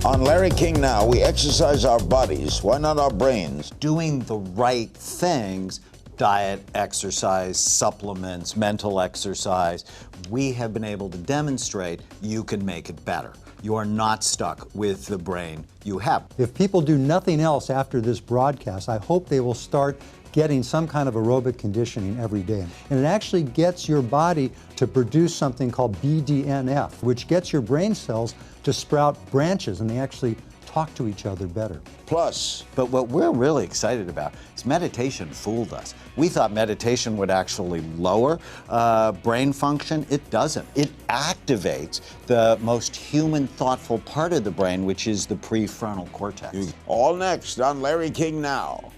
On Larry King Now, we exercise our bodies. Why not our brains? Doing the right things, diet, exercise, supplements, mental exercise, we have been able to demonstrate you can make it better. You are not stuck with the brain you have. If people do nothing else after this broadcast, I hope they will start getting some kind of aerobic conditioning every day. And it actually gets your body to produce something called BDNF, which gets your brain cells to sprout branches, and they actually talk to each other better. Plus, But what we're really excited about is meditation fooled us. We thought meditation would actually lower brain function. It doesn't. It activates the most human, thoughtful part of the brain, which is the prefrontal cortex. all next on Larry King Now.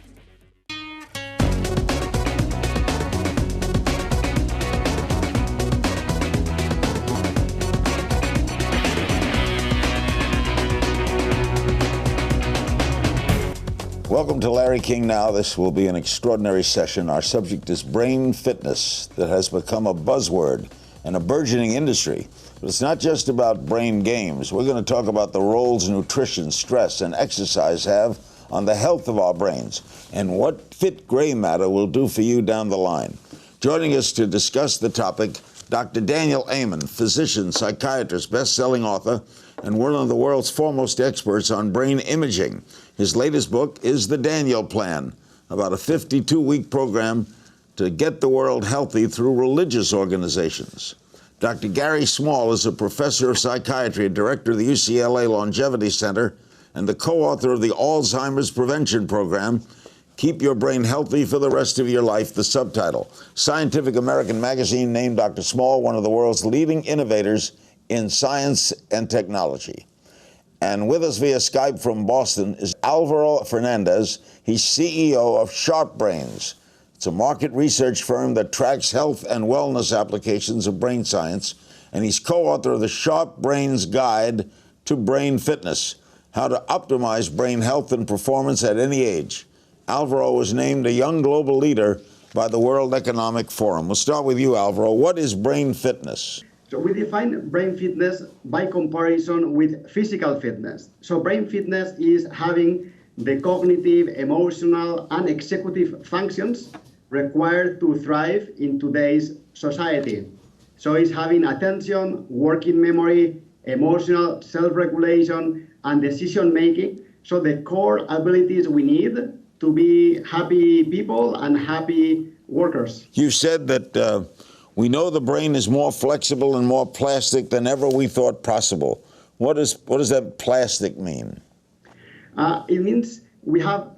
Welcome to Larry King Now. This will be an extraordinary session. Our subject is brain fitness that has become a buzzword and a burgeoning industry. But it's not just about brain games. We're going to talk about the roles nutrition, stress, and exercise have on the health of our brains and what fit gray matter will do for you down the line. Joining us to discuss the topic, Dr. Daniel Amen, physician, psychiatrist, best-selling author, and one of the world's foremost experts on brain imaging. His latest book is The Daniel Plan, about a 52-week program to get the world healthy through religious organizations. Dr. Gary Small is a professor of psychiatry and director of the UCLA Longevity Center and the co-author of the Alzheimer's Prevention Program, Keep Your Brain Healthy for the Rest of Your Life, the subtitle. Scientific American magazine named Dr. Small one of the world's leading innovators in science and technology. And with us via Skype from Boston is Alvaro Fernandez. He's CEO of Sharp Brains. It's a market research firm that tracks health and wellness applications of brain science. And he's co-author of the Sharp Brains Guide to Brain Fitness, how to optimize brain health and performance at any age. Alvaro was named a young global leader by the World Economic Forum. We'll start with you, Alvaro. What is brain fitness? So we define brain fitness by comparison with physical fitness. So brain fitness is having the cognitive, emotional, and executive functions required to thrive in today's society. So it's having attention, working memory, emotional self-regulation, and decision-making. So the core abilities we need to be happy people and happy workers. You said that we know the brain is more flexible and more plastic than ever we thought possible. What does that plastic mean? It means we have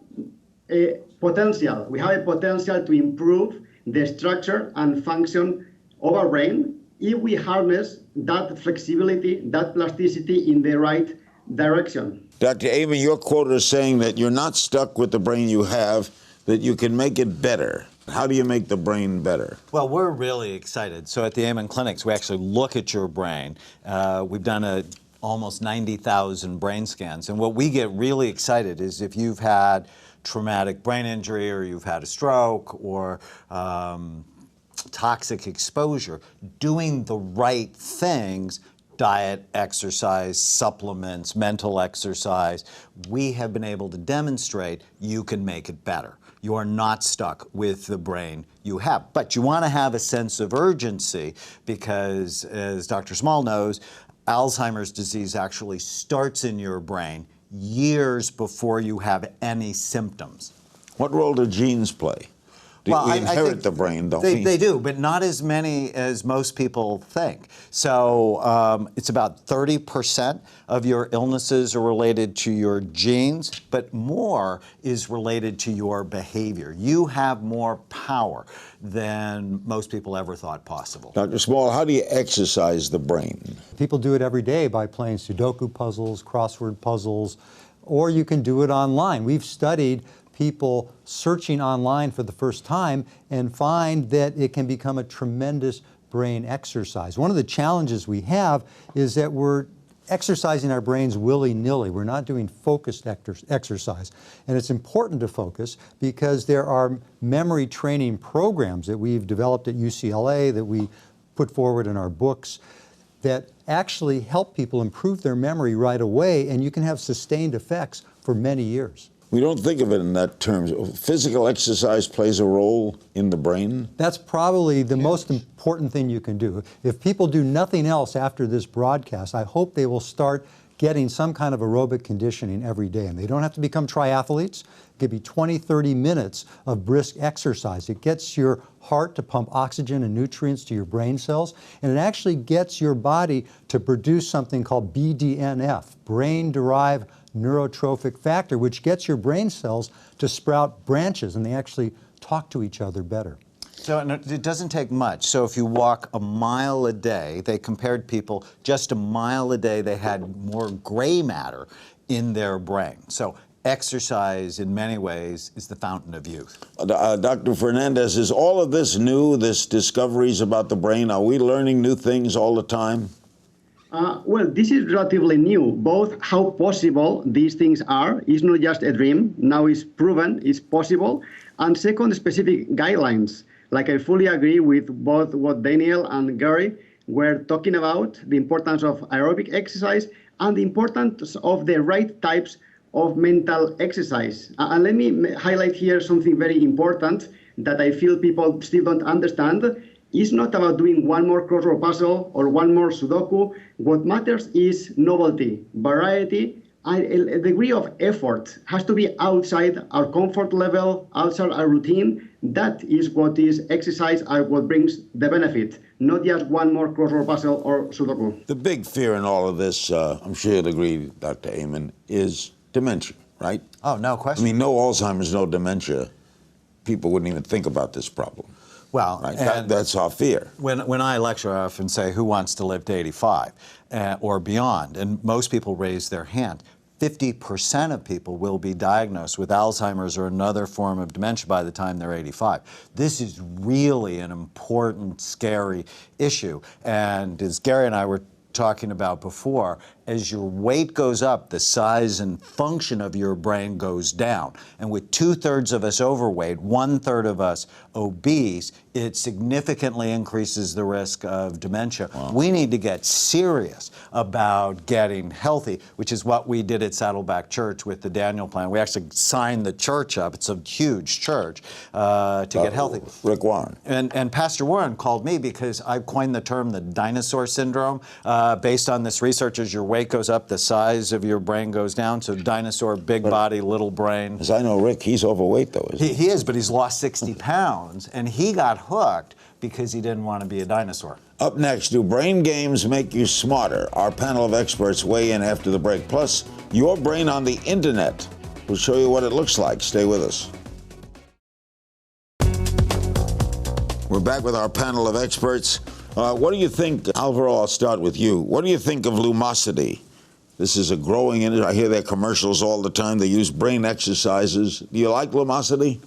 a potential. We have a potential to improve the structure and function of our brain if we harness that flexibility, that plasticity in the right direction. Dr. Amen, your quote is saying that you're not stuck with the brain you have, that you can make it better. How do you make the brain better? Well, we're really excited. So at the Amen Clinics, we actually look at your brain. We've done almost 90,000 brain scans. And what we get really excited is if you've had traumatic brain injury or you've had a stroke or toxic exposure, doing the right things, diet, exercise, supplements, mental exercise, we have been able to demonstrate you can make it better. You are not stuck with the brain you have. But you want to have a sense of urgency because, as Dr. Small knows, Alzheimer's disease actually starts in your brain years before you have any symptoms. What role do genes play? We inherit the brain, don't we? They do, but not as many as most people think. So it's about 30% of your illnesses are related to your genes, but more is related to your behavior. You have more power than most people ever thought possible. Dr. Small, how do you exercise the brain? People do it every day by playing Sudoku puzzles, crossword puzzles, or you can do it online. We've studied people searching online for the first time and find that it can become a tremendous brain exercise. One of the challenges we have is that we're exercising our brains willy-nilly. We're not doing focused exercise. And it's important to focus because there are memory training programs that we've developed at UCLA that we put forward in our books that actually help people improve their memory right away, and you can have sustained effects for many years. We don't think of it in that terms. Physical exercise plays a role in the brain? That's probably the most important thing you can do. If people do nothing else after this broadcast, I hope they will start getting some kind of aerobic conditioning every day. And they don't have to become triathletes. It could be 20, 30 minutes of brisk exercise. It gets your heart to pump oxygen and nutrients to your brain cells, and it actually gets your body to produce something called BDNF, brain-derived neurotrophic factor, which gets your brain cells to sprout branches, and they actually talk to each other better. So it doesn't take much. So if you walk a mile a day, they compared people just a mile a day, they had more gray matter in their brain. So exercise, in many ways, is the fountain of youth. Dr. Fernandez, is all of this new, this discoveries about the brain? Are we learning new things all the time? Well, this is relatively new. Both how possible these things are is not just a dream. Now it's proven, it's possible. And second, specific guidelines. Like I fully agree with both what Daniel and Gary were talking about, the importance of aerobic exercise and the importance of the right types of mental exercise. And let me highlight here something very important that I feel people still don't understand. It's not about doing one more crossword puzzle or one more Sudoku. What matters is novelty, variety, and a degree of effort. Has to be outside our comfort level, outside our routine. That is what is exercise and what brings the benefit, not just one more crossword puzzle or Sudoku. The big fear in all of this, I'm sure you'll agree, Dr. Amen, is dementia, right? Oh, no question. I mean, no Alzheimer's, no dementia. People wouldn't even think about this problem. Well, right? and that's our fear. When I lecture, I often say, who wants to live to 85 or beyond? And most people raise their hand. 50% of people will be diagnosed with Alzheimer's or another form of dementia by the time they're 85. This is really an important, scary issue. And as Gary and I were talking about before, as your weight goes up, the size and function of your brain goes down. And with 2/3 of us overweight, 1/3 of us obese, it significantly increases the risk of dementia. Wow. We need to get serious about getting healthy, which is what we did at Saddleback Church with the Daniel Plan. We actually signed the church up. It's a huge church to get healthy. Rick Warren. And Pastor Warren called me because I coined the term the Dinosaur Syndrome based on this research. As your weight goes up, the size of your brain goes down. So dinosaur, big body, little brain. As I know, Rick, he's overweight, though, isn't he? He is, but he's lost 60 pounds, and he got hooked because he didn't want to be a dinosaur. Up next, do brain games make you smarter? Our panel of experts weigh in after the break. Plus, your brain on the internet. We'll show you what it looks like. Stay with us. We're back with our panel of experts. What do you think, Alvaro, I'll start with you. What do you think of Lumosity? This is a growing industry. I hear their commercials all the time. They use brain exercises. Do you like Lumosity?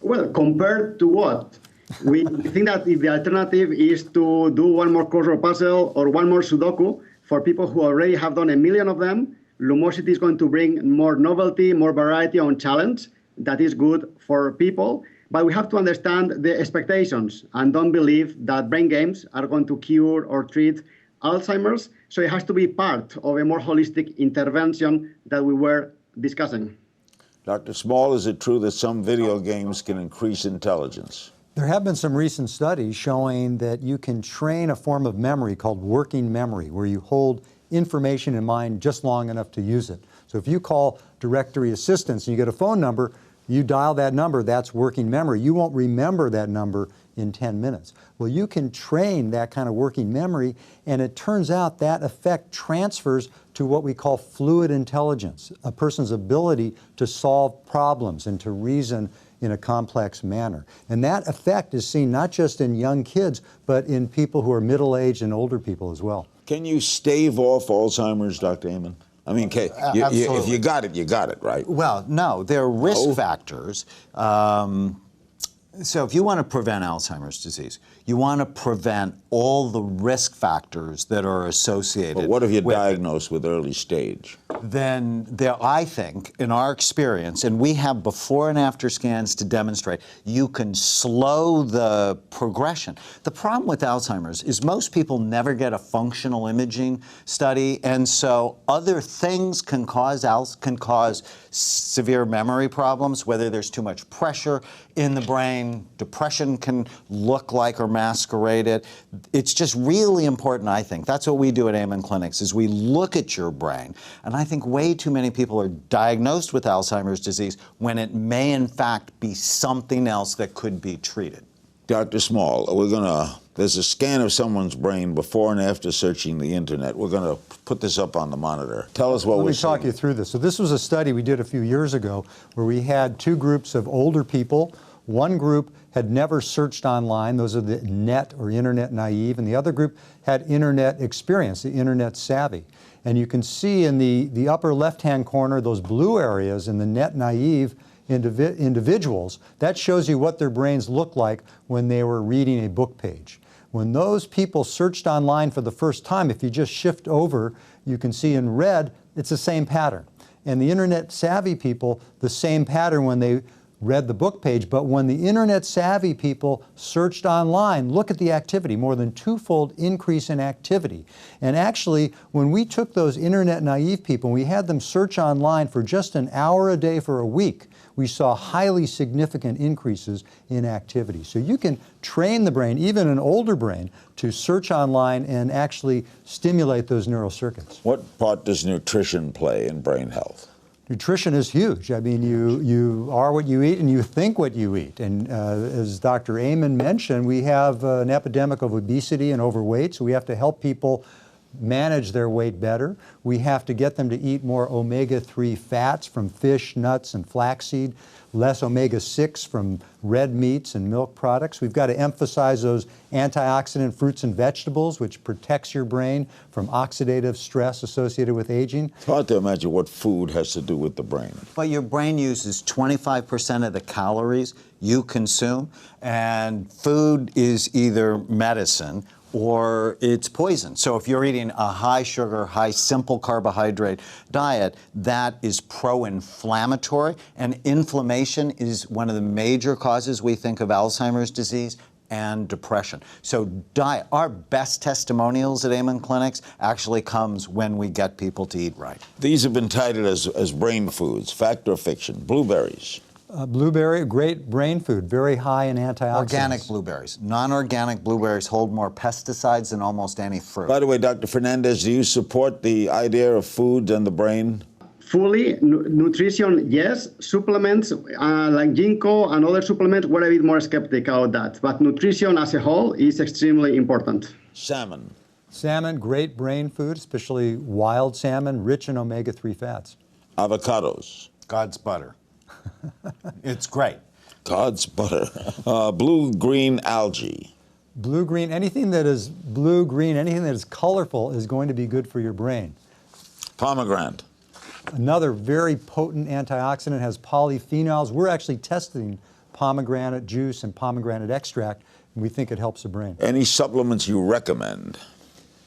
Well, compared to what? We think that if the alternative is to do one more crossword puzzle or one more Sudoku, for people who already have done 1 million of them, Lumosity is going to bring more novelty, more variety on challenge. That is good for people. But we have to understand the expectations and don't believe that brain games are going to cure or treat Alzheimer's. So it has to be part of a more holistic intervention that we were discussing. Dr. Small, is it true that some video games can increase intelligence? There have been some recent studies showing that you can train a form of memory called working memory, where you hold information in mind just long enough to use it. So if you call directory assistance and you get a phone number, you dial that number, that's working memory. You won't remember that number in 10 minutes. Well, you can train that kind of working memory, and it turns out that effect transfers to what we call fluid intelligence, a person's ability to solve problems and to reason in a complex manner. And that effect is seen not just in young kids, but in people who are middle-aged and older people as well. Can you stave off Alzheimer's, Dr. Amen? I mean, if you got it, you got it, right? Well, no, there are risk factors. So if you want to prevent Alzheimer's disease, you want to prevent all the risk factors that are associated. But what if you're with diagnosed with early stage? Then there, I think, in our experience, and we have before and after scans to demonstrate, you can slow the progression. The problem with Alzheimer's is most people never get a functional imaging study, and so other things can cause severe memory problems, whether there's too much pressure in the brain. Depression can look like or masquerade it. It's just really important, I think. That's what we do at Amen Clinics, is we look at your brain. And I think way too many people are diagnosed with Alzheimer's disease when it may in fact be something else that could be treated. Dr. Small, there's a scan of someone's brain before and after searching the internet. We're going to put this up on the monitor. Tell us what we're seeing. Let me talk you through this. So this was a study we did a few years ago where we had two groups of older people. One group had never searched online, those are the net or internet naive, and the other group had internet experience, the internet savvy. And you can see in the upper left-hand corner, those blue areas in the net naive individuals. That shows you what their brains look like when they were reading a book page. When those people searched online for the first time, if you just shift over, you can see in red, it's the same pattern. And the internet savvy people, the same pattern when they read the book page, but when the internet savvy people searched online, look at the activity, more than twofold increase in activity. And actually, when we took those internet naive people, we had them search online for just an hour a day for a week, we saw highly significant increases in activity. So you can train the brain, even an older brain, to search online and actually stimulate those neural circuits. What part does nutrition play in brain health? Nutrition is huge. I mean, you are what you eat and you think what you eat. And as Dr. Amen mentioned, we have an epidemic of obesity and overweight, so we have to help people manage their weight better. We have to get them to eat more omega-3 fats from fish, nuts, and flaxseed, less omega-6 from red meats and milk products. We've got to emphasize those antioxidant fruits and vegetables, which protects your brain from oxidative stress associated with aging. It's hard to imagine what food has to do with the brain. But your brain uses 25% of the calories you consume, and food is either medicine or it's poison. So if you're eating a high sugar, high simple carbohydrate diet, that is pro-inflammatory, and inflammation is one of the major causes we think of Alzheimer's disease and depression. So diet, our best testimonials at Amen Clinics actually comes when we get people to eat right. These have been touted as brain foods, fact or fiction. Blueberries. Blueberry, great brain food, very high in antioxidants. Organic blueberries. Non-organic blueberries hold more pesticides than almost any fruit. By the way, Dr. Fernandez, do you support the idea of food and the brain? Fully. Nutrition, yes. Supplements like ginkgo and other supplements, we're a bit more skeptical of that. But nutrition as a whole is extremely important. Salmon. Salmon, great brain food, especially wild salmon, rich in omega-3 fats. Avocados. God's butter. It's great. God's butter. Blue-green algae. Blue-green, anything that is blue-green, anything that is colorful is going to be good for your brain. Pomegranate. Another very potent antioxidant, has polyphenols. We're actually testing pomegranate juice and pomegranate extract, and we think it helps the brain. Any supplements you recommend?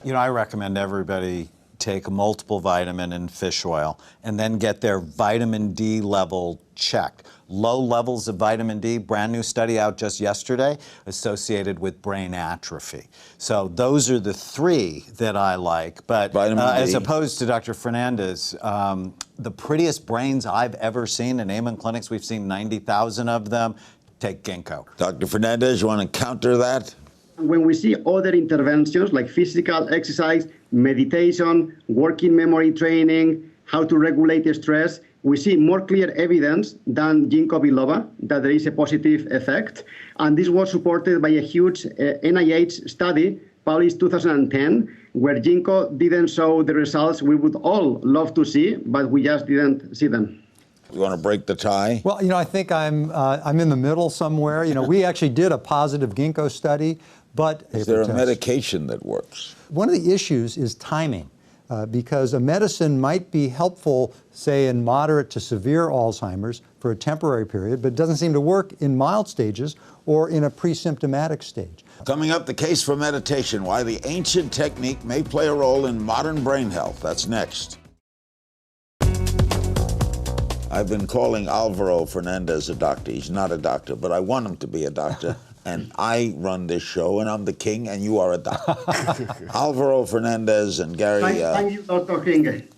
You know, I recommend everybody take a multiple vitamin and fish oil and then get their vitamin D level checked. Low levels of vitamin D, brand new study out just yesterday, associated with brain atrophy. So those are the three that I like. But as opposed to Dr. Fernandez, the prettiest brains I've ever seen in Amen Clinics, we've seen 90,000 of them, take ginkgo. Dr. Fernandez, you want to counter that? When we see other interventions like physical exercise, meditation, working memory training, how to regulate stress, we see more clear evidence than ginkgo biloba that there is a positive effect. And this was supported by a huge NIH study published 2010, where ginkgo didn't show the results we would all love to see, but we just didn't see them. You want to break the tie? Well, you know, I think I'm in the middle somewhere. You know, we actually did a positive ginkgo study, but is there a medication that works? One of the issues is timing. because a medicine might be helpful, say, in moderate to severe Alzheimer's for a temporary period, but it doesn't seem to work in mild stages or in a pre-symptomatic stage. Coming up, the case for meditation, why the ancient technique may play a role in modern brain health. That's next. I've been calling Alvaro Fernandez a doctor. He's not a doctor, but I want him to be a doctor. And I run this show, and I'm the king, and you are a doctor. Alvaro Fernandez and Gary... Thank you, Dr. King.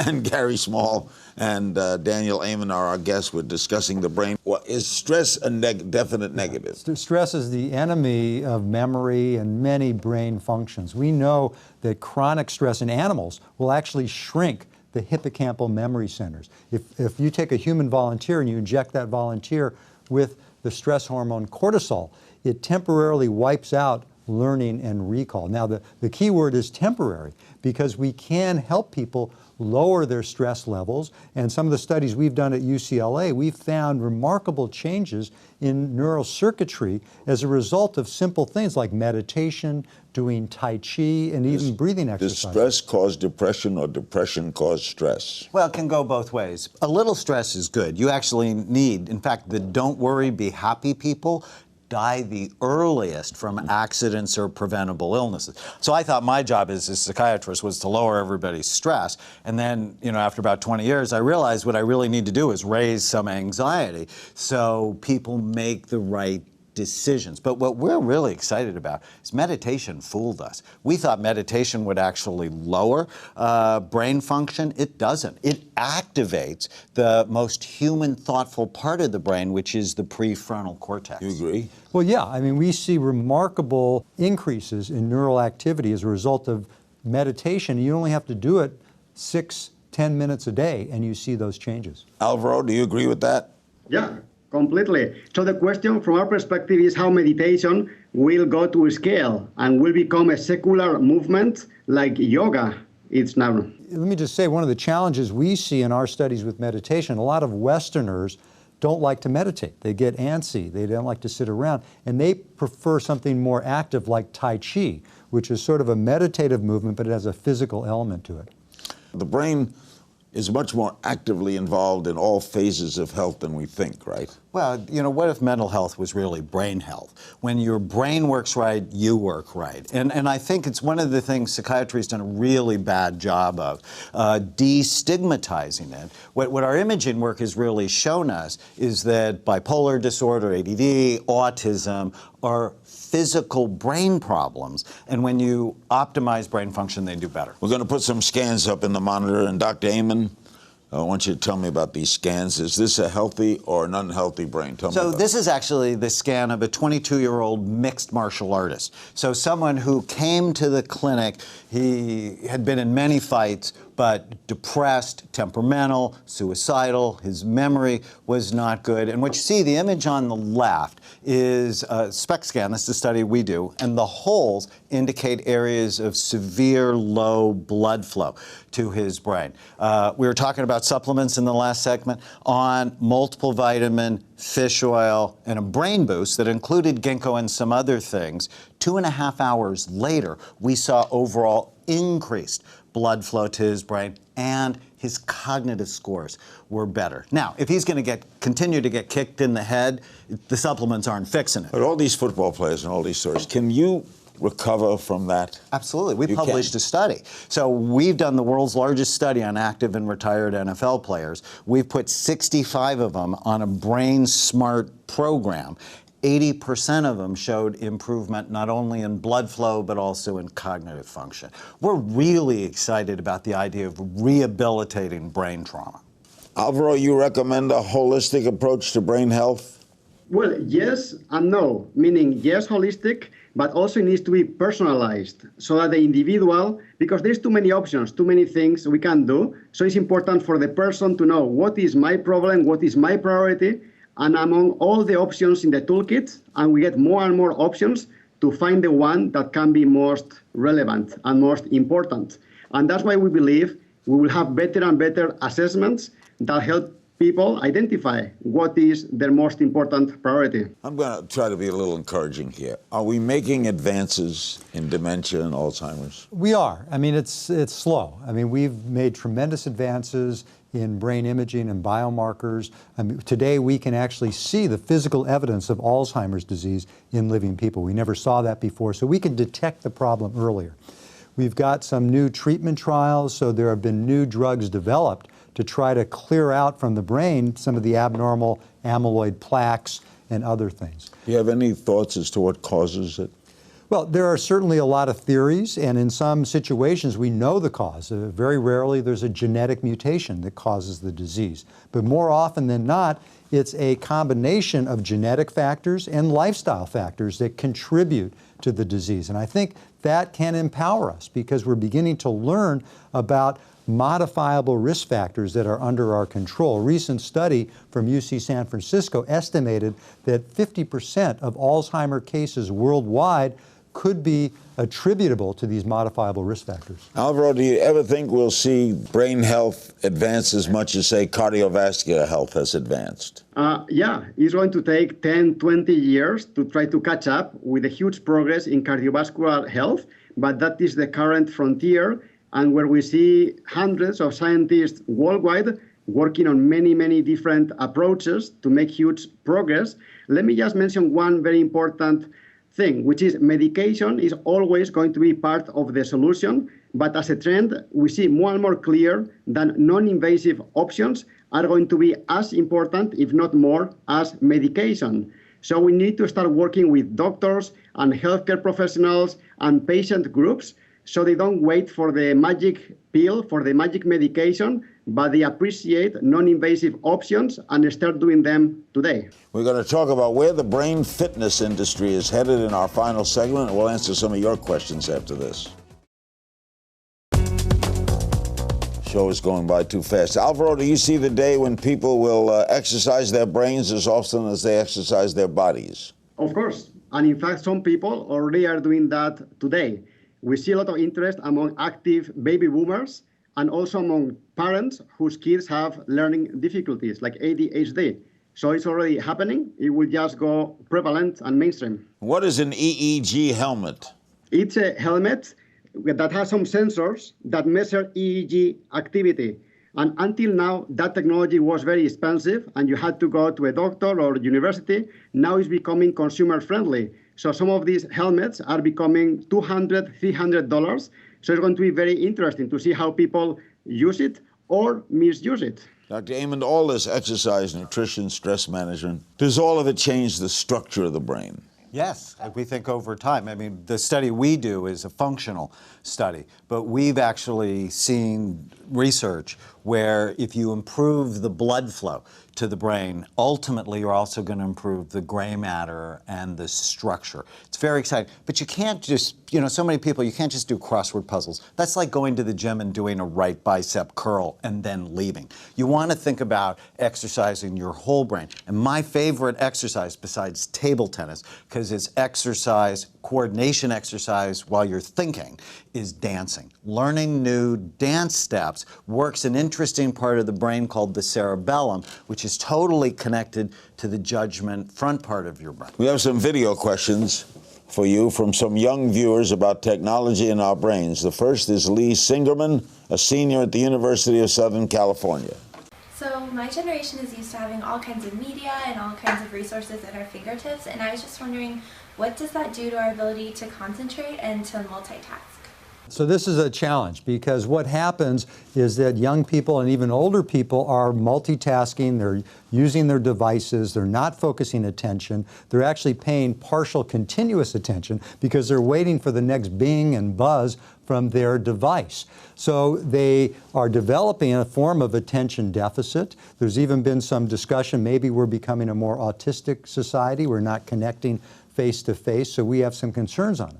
And Gary Small and Daniel Amen are our guests. We're discussing the brain. Well, is stress a definite negative? Stress is the enemy of memory and many brain functions. We know that chronic stress in animals will actually shrink the hippocampal memory centers. If you take a human volunteer and you inject that volunteer with the stress hormone cortisol, it temporarily wipes out learning and recall. Now, the key word is temporary, because we can help people lower their stress levels. And some of the studies we've done at UCLA, we've found remarkable changes in neural circuitry as a result of simple things like meditation, doing Tai Chi, and even breathing exercises. Does stress cause depression or depression cause stress? Well, it can go both ways. A little stress is good. You actually need, in fact, the don't worry, be happy people die the earliest from accidents or preventable illnesses. So I thought my job as a psychiatrist was to lower everybody's stress. And then, after about 20 years, I realized what I really need to do is raise some anxiety so people make the right decisions. But what we're really excited about is meditation fooled us. We thought meditation would actually lower brain function. It doesn't. It activates the most human, thoughtful part of the brain, which is the prefrontal cortex. You agree? Well, yeah. I mean, we see remarkable increases in neural activity as a result of meditation. You only have to do it 6-10 minutes a day, and you see those changes. Alvaro, do you agree with that? Yeah, completely. So the question from our perspective is how meditation will go to scale and will become a secular movement like yoga is now. Let me just say, one of the challenges we see in our studies with meditation, a lot of Westerners don't like to meditate. They get antsy. They don't like to sit around. And they prefer something more active like Tai Chi, which is sort of a meditative movement, but it has a physical element to it. The brain is much more actively involved in all phases of health than we think, right? Well, what if mental health was really brain health? When your brain works right, you work right. And I think it's one of the things psychiatry has done a really bad job of, destigmatizing it. What our imaging work has really shown us is that bipolar disorder, ADD, autism are physical brain problems, and when you optimize brain function, they do better. We're going to put some scans up in the monitor, and Dr. Amen, I want you to tell me about these scans. Is this a healthy or an unhealthy brain? Tell me So about this is actually the scan of a 22-year-old mixed martial artist. So someone who came to the clinic, he had been in many fights, but depressed, temperamental, suicidal. His memory was not good. And what you see, the image on the left is a SPECT scan. That's the study we do. And the holes indicate areas of severe low blood flow to his brain. We were talking about supplements in the last segment. On multiple vitamin, fish oil, and a brain boost that included ginkgo and some other things, 2.5 hours later, we saw overall increased blood flow to his brain, and his cognitive scores were better. Now, if he's going to continue to get kicked in the head, the supplements aren't fixing it. But all these football players and all these stories, can you recover from that? Absolutely. We You published can. a study. So we've done the world's largest study on active and retired NFL players. We've put 65 of them on a Brain Smart program. 80% of them showed improvement not only in blood flow, but also in cognitive function. We're really excited about the idea of rehabilitating brain trauma. Alvaro, you recommend a holistic approach to brain health? Well, yes and no, meaning yes, holistic, but also it needs to be personalized so that the individual, because there's too many options, too many things we can do, so it's important for the person to know what is my problem, what is my priority, and among all the options in the toolkit, and we get more and more options to find the one that can be most relevant and most important. And that's why we believe we will have better and better assessments that help people identify what is their most important priority. I'm going to try to be a little encouraging here. Are we making advances in dementia and Alzheimer's? We are. I mean, it's slow. I mean, we've made tremendous advances in brain imaging and biomarkers. I mean, today we can actually see the physical evidence of Alzheimer's disease in living people. We never saw that before, so we can detect the problem earlier. We've got some new treatment trials, so there have been new drugs developed to try to clear out from the brain some of the abnormal amyloid plaques and other things. Do you have any thoughts as to what causes it? Well, there are certainly a lot of theories, and in some situations we know the cause. Very rarely there's a genetic mutation that causes the disease. But more often than not, it's a combination of genetic factors and lifestyle factors that contribute to the disease. And I think that can empower us because we're beginning to learn about modifiable risk factors that are under our control. A recent study from UC San Francisco estimated that 50% of Alzheimer's cases worldwide could be attributable to these modifiable risk factors. Alvaro, do you ever think we'll see brain health advance as much as, say, cardiovascular health has advanced? Yeah, it's going to take 10, 20 years to try to catch up with the huge progress in cardiovascular health, but that is the current frontier, and where we see hundreds of scientists worldwide working on many, many different approaches to make huge progress. Let me just mention one very important thing, which is medication is always going to be part of the solution, but as a trend, we see more and more clear that non-invasive options are going to be as important, if not more, as medication. So we need to start working with doctors and healthcare professionals and patient groups so they don't wait for the magic pill, for the magic medication, but they appreciate non-invasive options and start doing them today. We're going to talk about where the brain fitness industry is headed in our final segment, and we'll answer some of your questions after this. Show is going by too fast. Alvaro, do you see the day when people will exercise their brains as often as they exercise their bodies? Of course. And in fact, some people already are doing that today. We see a lot of interest among active baby boomers and also among parents whose kids have learning difficulties like ADHD. So it's already happening. It will just go prevalent and mainstream. What is an EEG helmet? It's a helmet that has some sensors that measure EEG activity. And until now, that technology was very expensive and you had to go to a doctor or university. Now it's becoming consumer friendly. So some of these helmets are becoming $200, $300. So it's going to be very interesting to see how people use it or misuse it. Dr. Amond, all this exercise, nutrition, stress management, does all of it change the structure of the brain? Yes, we think over time. I mean, the study we do is a functional study, but we've actually seen research where if you improve the blood flow to the brain, ultimately you're also going to improve the gray matter and the structure. It's very exciting. But you can't just, so many people, you can't just do crossword puzzles. That's like going to the gym and doing a right bicep curl and then leaving. You want to think about exercising your whole brain. And my favorite exercise besides table tennis, because it's exercise, coordination exercise while you're thinking, is dancing. Learning new dance steps works an interesting part of the brain called the cerebellum, which is totally connected to the judgment front part of your brain. We have some video questions for you from some young viewers about technology in our brains. The first is Lee Singerman, a senior at the University of Southern California. So my generation is used to having all kinds of media and all kinds of resources at our fingertips, and I was just wondering, what does that do to our ability to concentrate and to multitask? So this is a challenge because what happens is that young people and even older people are multitasking, they're using their devices, they're not focusing attention, they're actually paying partial continuous attention because they're waiting for the next bing and buzz from their device. So they are developing a form of attention deficit. There's even been some discussion, maybe we're becoming a more autistic society, we're not connecting face to face, so we have some concerns on it.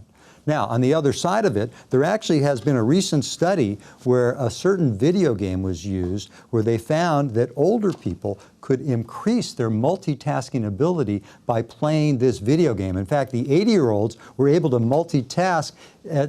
Now, on the other side of it, there actually has been a recent study where a certain video game was used where they found that older people could increase their multitasking ability by playing this video game. In fact, the 80-year-olds were able to multitask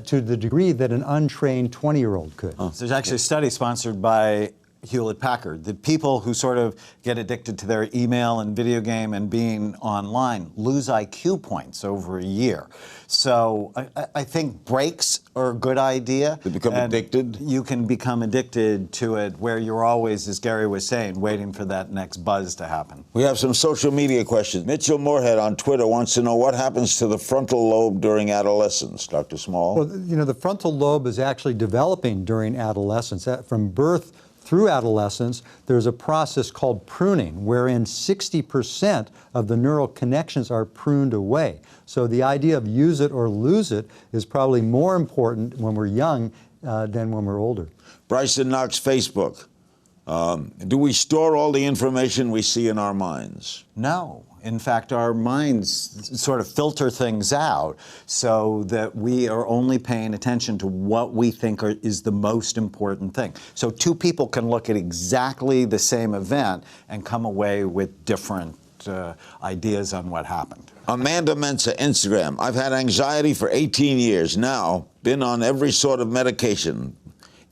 to the degree that an untrained 20-year-old could. So there's actually a study sponsored by Hewlett-Packard. The people who sort of get addicted to their email and video game and being online lose IQ points over a year. So I think breaks are a good idea. They become addicted? You can become addicted to it where you're always, as Gary was saying, waiting for that next buzz to happen. We have some social media questions. Mitchell Moorhead on Twitter wants to know what happens to the frontal lobe during adolescence. Dr. Small? Well, the frontal lobe is actually developing during adolescence. From birth through adolescence, there's a process called pruning, wherein 60% of the neural connections are pruned away. So the idea of use it or lose it is probably more important when we're young than when we're older. Bryson Knox, Facebook. Do we store all the information we see in our minds? No. In fact, our minds sort of filter things out so that we are only paying attention to what we think is the most important thing. So two people can look at exactly the same event and come away with different ideas on what happened. Amanda Mensa, Instagram. I've had anxiety for 18 years now, been on every sort of medication.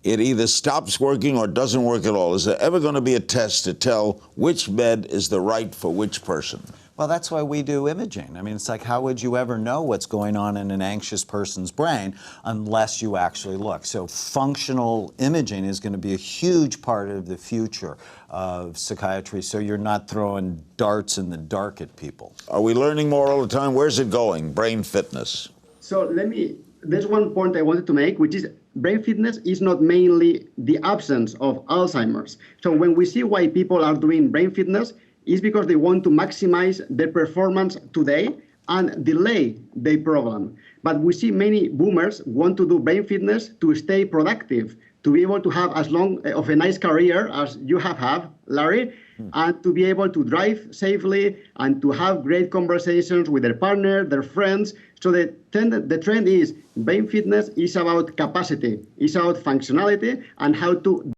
It either stops working or doesn't work at all. Is there ever going to be a test to tell which med is the right for which person? Well, that's why we do imaging. I mean, it's like, how would you ever know what's going on in an anxious person's brain unless you actually look? So functional imaging is going to be a huge part of the future of psychiatry, so you're not throwing darts in the dark at people. Are we learning more all the time? Where's it going? Brain fitness. So there's one point I wanted to make, which is brain fitness is not mainly the absence of Alzheimer's. So when we see why people are doing brain fitness, it's because they want to maximize their performance today and delay their problem. But we see many boomers want to do brain fitness to stay productive, to be able to have as long of a nice career as you have, Larry, and to be able to drive safely and to have great conversations with their partner, their friends. So the trend is brain fitness is about capacity, it's about functionality and how to